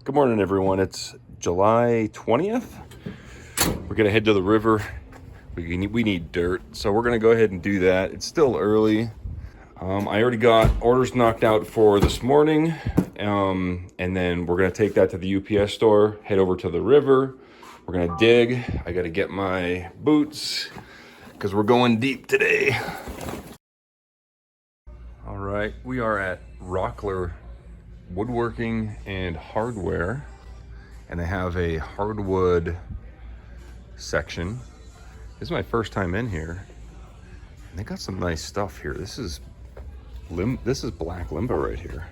Good morning, everyone. It's July 20th. We're gonna head to the river. We need dirt, so we're gonna go ahead and do that. It's still early. I already got orders knocked out for this morning, and then we're gonna take that to the UPS store, head over to the river. We're gonna dig. I gotta get my boots because we're going deep today. All right, we are at Rockler Woodworking and Hardware, and they have a hardwood section. This is my first time in here, and they got some nice stuff here. This is black limbo right here.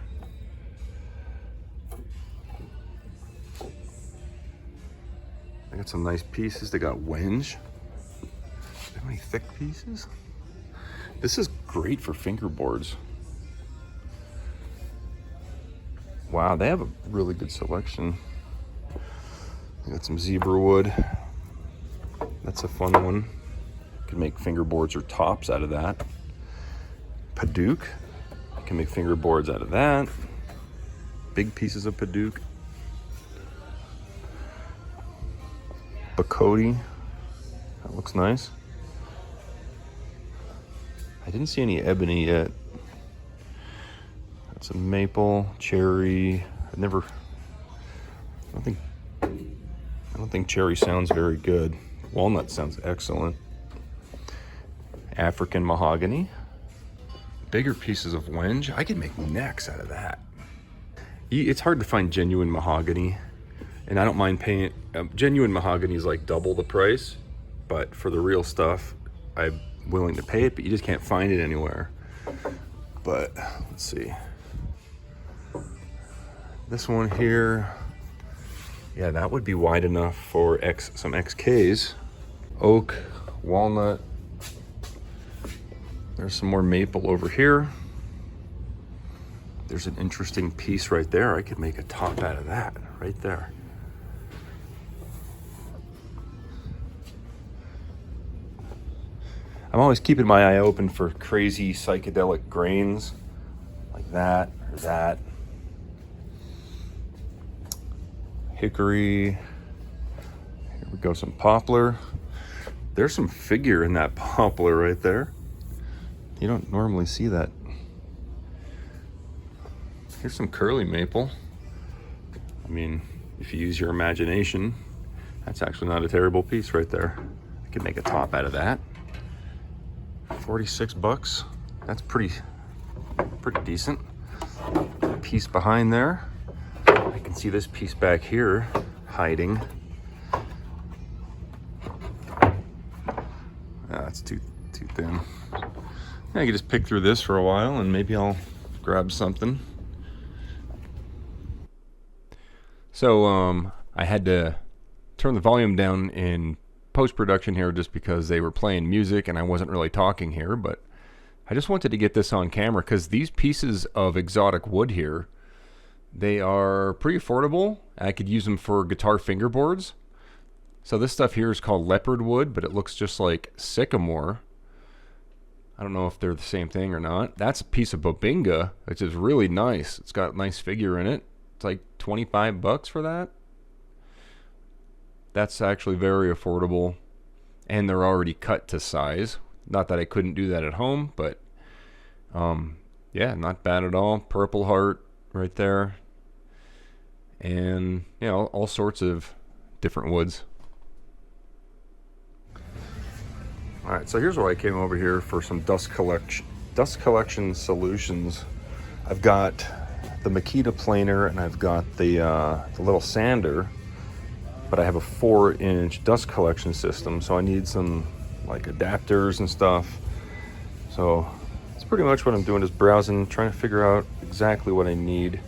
They got some nice pieces. They got wenge. How many thick pieces? This is great for fingerboards. Wow, they have a really good selection. They got some zebra wood. That's a fun one. You can make fingerboards or tops out of that. Padauk. You can make fingerboards out of that. Big pieces of padauk. Bacote. That looks nice. I didn't see any ebony yet. That's a maple, cherry. I don't think cherry sounds very good. Walnut sounds excellent. African mahogany. Bigger pieces of wenge. I could make necks out of that. It's hard to find genuine mahogany, and I don't mind paying. Genuine mahogany is like double the price, but for the real stuff, I'm willing to pay it, but you just can't find it anywhere. But let's see. This one here, yeah, that would be wide enough for some XKs. Oak, walnut. There's some more maple over here. There's an interesting piece right there. I could make a top out of that right there. I'm always keeping my eye open for crazy psychedelic grains like that or that. Hickory. Here we go, some poplar. There's some figure in that poplar right there. You don't normally see that. Here's some curly maple. I mean, if you use your imagination, that's actually not a terrible piece right there. I could make a top out of that. 46 bucks. That's pretty decent. Piece behind there. I can see this piece back here hiding. That's too thin. Yeah, I could just pick through this for a while and maybe I'll grab something. So I had to turn the volume down in post-production here just because they were playing music and I wasn't really talking here, but I just wanted to get this on camera because these pieces of exotic wood here, they are pretty affordable. I could use them for guitar fingerboards. So this stuff here is called leopard wood, but it looks just like sycamore. I don't know if they're the same thing or not. That's a piece of bobinga, which is really nice. It's got a nice figure in it. It's like 25 bucks for that. That's actually very affordable, and they're already cut to size. Not that I couldn't do that at home, but yeah, not bad at all. Purple heart right there, and you know, all sorts of different woods. All right, so here's why I came over here for some dust collection solutions. I've got the Makita planer and I've got the little sander, but I have a 4-inch dust collection system, so I need some like adapters and stuff. So that's pretty much what I'm doing, is browsing, trying to figure out exactly what I need.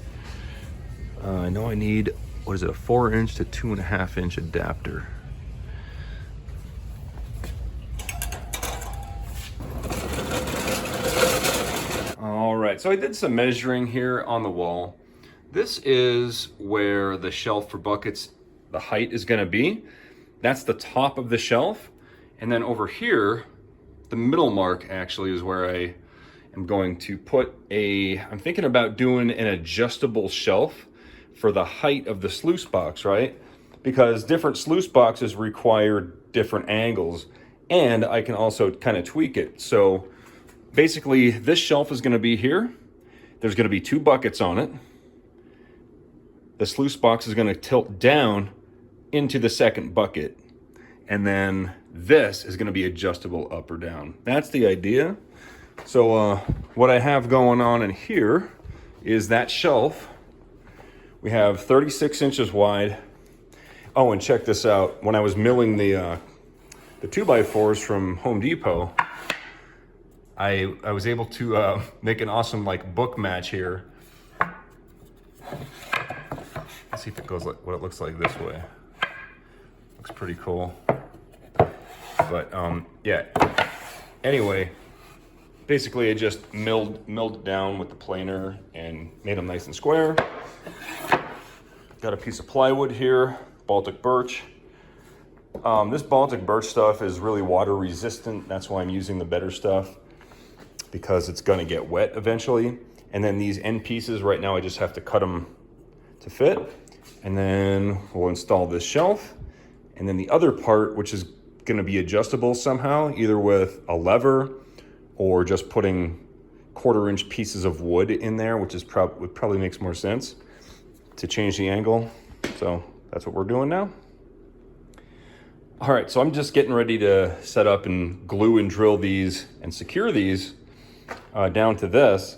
I know I need, what is it, a 4-inch to 2.5-inch adapter. All right, so I did some measuring here on the wall. This is where the shelf for buckets, the height is gonna be. That's the top of the shelf. And then over here, the middle mark actually is where I am going to put I'm thinking about doing an adjustable shelf for the height of the sluice box, right? Because different sluice boxes require different angles, and I can also kind of tweak it. So basically this shelf is going to be here. There's going to be 2 buckets on it. The sluice box is going to tilt down into the second bucket, and then this is going to be adjustable up or down. That's the idea. So what I have going on in here is that shelf. We have 36 inches wide. Oh, and check this out. When I was milling the 2x4s from Home Depot, I was able to make an awesome like book match here. Let's see if it goes like what it looks like this way. Looks pretty cool. But yeah. Anyway, basically I just milled it down with the planer and made them nice and square. Got a piece of plywood here, Baltic birch. This Baltic birch stuff is really water resistant. That's why I'm using the better stuff, because it's gonna get wet eventually. And then these end pieces, right now I just have to cut them to fit. And then we'll install this shelf. And then the other part, which is gonna be adjustable somehow, either with a lever or just putting 1/4-inch pieces of wood in there, which is probably makes more sense to change the angle. So that's what we're doing now. All right, so I'm just getting ready to set up and glue and drill these and secure these down to this.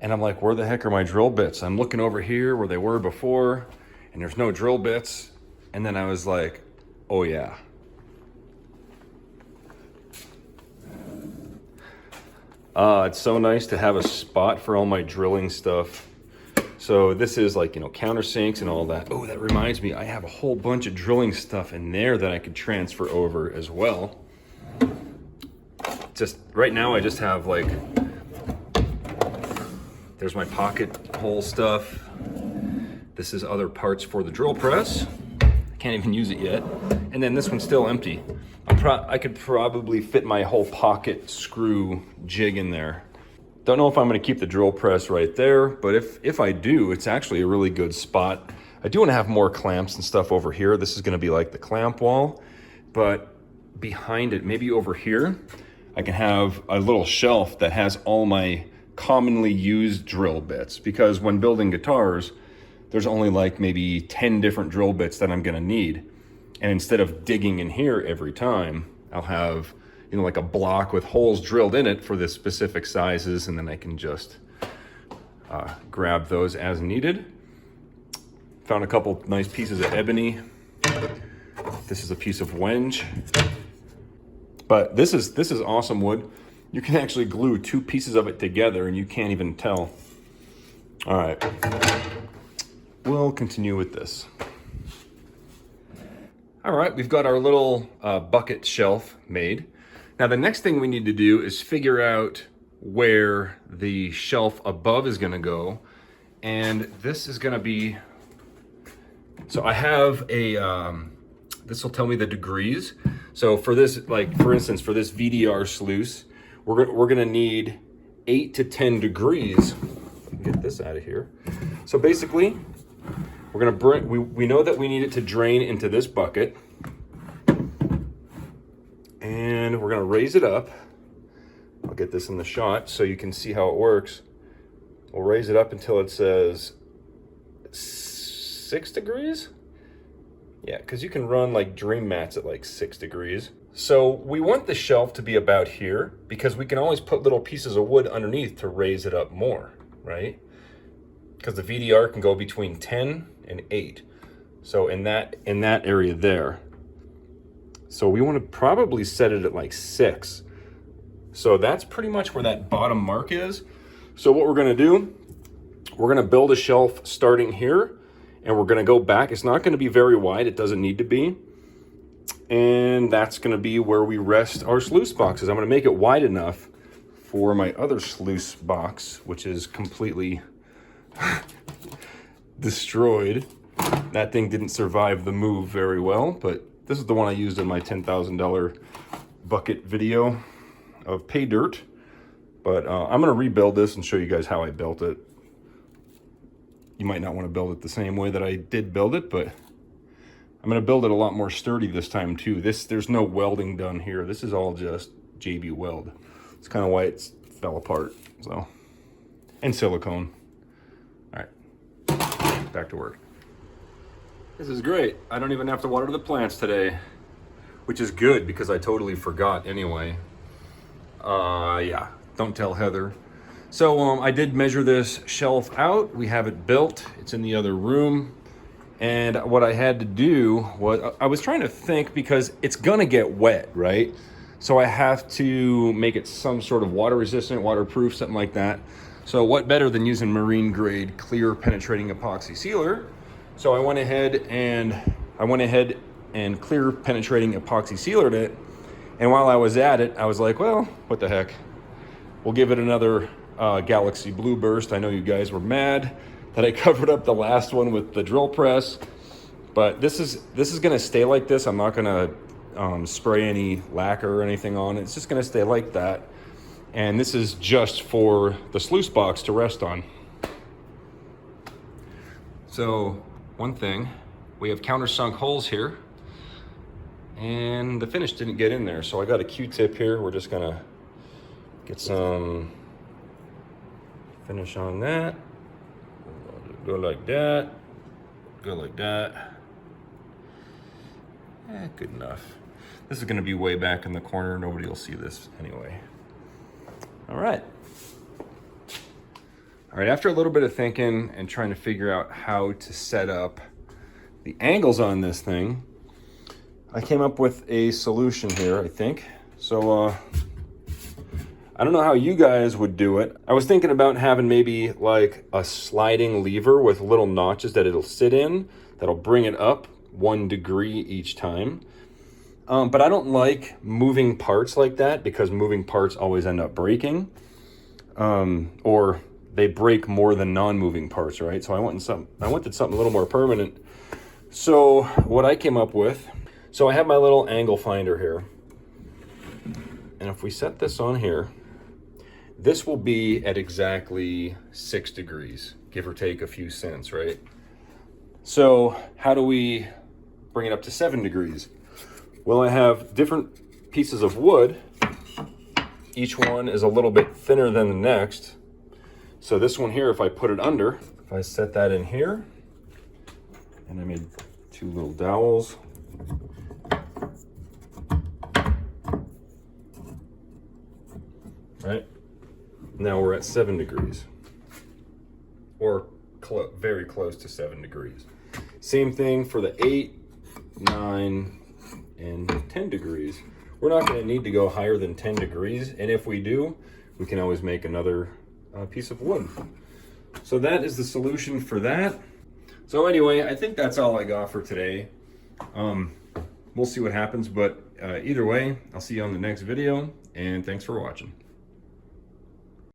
And I'm like, where the heck are my drill bits? I'm looking over here where they were before, and there's no drill bits. And then I was like, oh yeah. It's so nice to have a spot for all my drilling stuff. So this is like, you know, countersinks and all that. Oh, that reminds me, I have a whole bunch of drilling stuff in there that I could transfer over as well. Just right now, I just have like, there's my pocket hole stuff. This is other parts for the drill press. I can't even use it yet. And then this one's still empty. I could probably fit my whole pocket screw jig in there. Don't know if I'm gonna keep the drill press right there, but if I do, it's actually a really good spot. I do wanna have more clamps and stuff over here. This is gonna be like the clamp wall, but behind it, maybe over here, I can have a little shelf that has all my commonly used drill bits, because when building guitars, there's only like maybe 10 different drill bits that I'm gonna need. And instead of digging in here every time, I'll have, you know, like a block with holes drilled in it for the specific sizes, and then I can just grab those as needed. Found a couple nice pieces of ebony. This is a piece of wenge. But this is awesome wood. You can actually glue 2 pieces of it together and you can't even tell. All right, we'll continue with this. All right, we've got our little bucket shelf made. Now the next thing we need to do is figure out where the shelf above is gonna go. And this is gonna be, so I have a, this will tell me the degrees. So for this, like for instance, for this VDR sluice, we're gonna need 8 to 10 degrees. Get this out of here. So basically, we're gonna bring, we know that we need it to drain into this bucket, and we're gonna raise it up. I'll get this in the shot so you can see how it works. We'll raise it up until it says 6 degrees. Yeah, because you can run like dream mats at like 6 degrees. So we want the shelf to be about here, because we can always put little pieces of wood underneath to raise it up more, right? Because the VDR can go between 10 and 8. So in that area there. So we want to probably set it at like 6. So that's pretty much where that bottom mark is. So what we're going to do, we're going to build a shelf starting here, and we're going to go back. It's not going to be very wide. It doesn't need to be. And that's going to be where we rest our sluice boxes. I'm going to make it wide enough for my other sluice box, which is completely destroyed. That thing didn't survive the move very well, but this is the one I used in my $10,000 bucket video of pay dirt. But I'm going to rebuild this and show you guys how I built it. you might not want to build it the same way that I did build it, but I'm going to build it a lot more sturdy this time too. There's no welding done here. This is all just JB Weld. It's kind of why it fell apart. So, and silicone. All right, back to work. This is great. I don't even have to water the plants today, which is good because I totally forgot anyway. Yeah, don't tell Heather. So I did measure this shelf out. We have it built. It's in the other room. And what I had to do was, I was trying to think, because it's gonna get wet, right? So I have to make it some sort of water resistant, waterproof, something like that. So what better than using marine grade clear penetrating epoxy sealer? So I went ahead and clear penetrating epoxy sealered it. And while I was at it, I was like, well, what the heck? We'll give it another Galaxy Blue Burst. I know you guys were mad that I covered up the last one with the drill press, but this is gonna stay like this. I'm not gonna spray any lacquer or anything on it. It's just gonna stay like that. And this is just for the sluice box to rest on. So one thing, we have countersunk holes here, and the finish didn't get in there. So I got a Q-tip here. We're just gonna get some finish on that. Go like that, go like that. Good enough. This is gonna be way back in the corner. Nobody will see this anyway. All right. All right, after a little bit of thinking and trying to figure out how to set up the angles on this thing, I came up with a solution here, I think. So, I don't know how you guys would do it. I was thinking about having maybe like a sliding lever with little notches that it'll sit in, that'll bring it up 1 degree each time. But I don't like moving parts like that, because moving parts always end up breaking. Or they break more than non-moving parts, right? So I wanted something a little more permanent. So what I came up with, so I have my little angle finder here. And if we set this on here, this will be at exactly 6 degrees, give or take a few cents, right? So how do we bring it up to 7 degrees? Well, I have different pieces of wood. Each one is a little bit thinner than the next. So this one here, if I put it under, if I set that in here, and I made 2 little dowels. Right? Now we're at 7 degrees, or very close to 7 degrees. Same thing for the 8, 9, and 10 degrees. We're not going to need to go higher than 10 degrees, and if we do, we can always make another piece of wood. So that is the solution for that. So anyway, I think that's all I got for today. We'll see what happens, but either way, I'll see you on the next video, and thanks for watching.